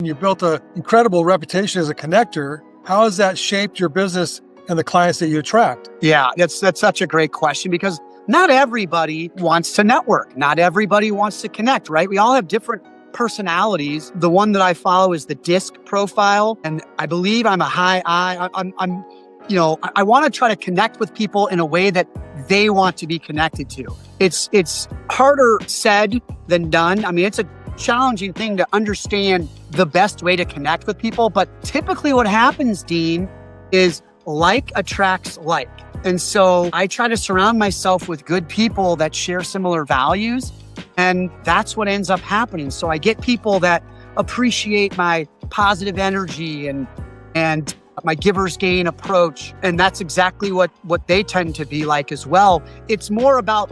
You built an incredible reputation as a connector. How has that shaped your business and the clients that you attract? Yeah, that's such a great question because not everybody wants to network. Not everybody wants to connect, right? We all have different personalities. The one that I follow is the DISC profile. And I believe I'm a high I. I want to try to connect with people in a way that they want to be connected to. It's harder said than done. I mean, it's a challenging thing to understand the best way to connect with people. But typically what happens, Dean, is like attracts like. And so I try to surround myself with good people that share similar values. And that's what ends up happening. So I get people that appreciate my positive energy and my giver's gain approach. And that's exactly what they tend to be like as well. It's more about,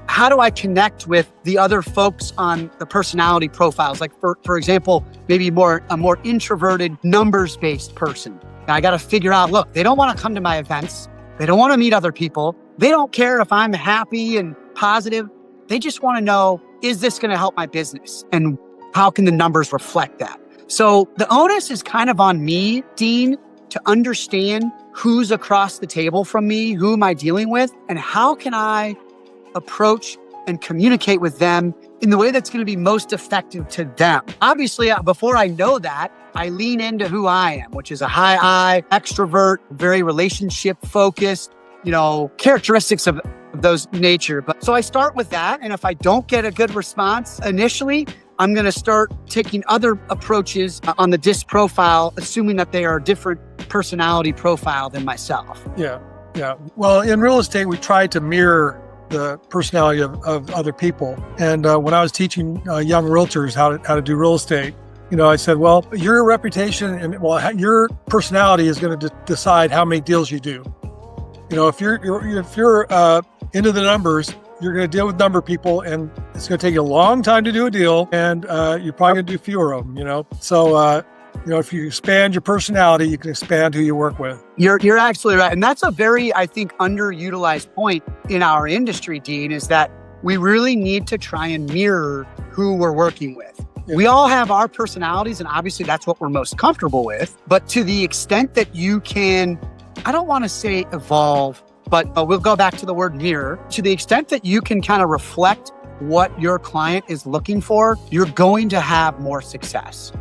how do I connect with the other folks on the personality profiles? Like for example, maybe a more introverted, numbers-based person. I got to figure out, look, they don't want to come to my events. They don't want to meet other people. They don't care if I'm happy and positive. They just want to know, is this going to help my business? And how can the numbers reflect that? So the onus is kind of on me, Dean, to understand who's across the table from me, who am I dealing with, and how can I approach and communicate with them in the way that's going to be most effective to them. Obviously, before I know that, I lean into who I am, which is a high I, extrovert, very relationship focused, characteristics of those nature. But so I start with that. And if I don't get a good response initially, I'm going to start taking other approaches on the DISC profile, assuming that they are a different personality profile than myself. Yeah. Well, in real estate, we try to mirror the personality of other people. And when I was teaching young realtors how to do real estate, I said, well, your reputation and your personality is going to decide how many deals you do. If you're into the numbers, you're going to deal with number people, and it's going to take you a long time to do a deal, and you're probably going to do fewer of them. So if you expand your personality, you can expand who you work with. You're absolutely right. And that's a very, I think, underutilized point in our industry, Dean, is that we really need to try and mirror who we're working with. Yeah. We all have our personalities, and obviously that's what we're most comfortable with. But to the extent that you can, I don't want to say evolve, but we'll go back to the word mirror. To the extent that you can kind of reflect what your client is looking for, you're going to have more success.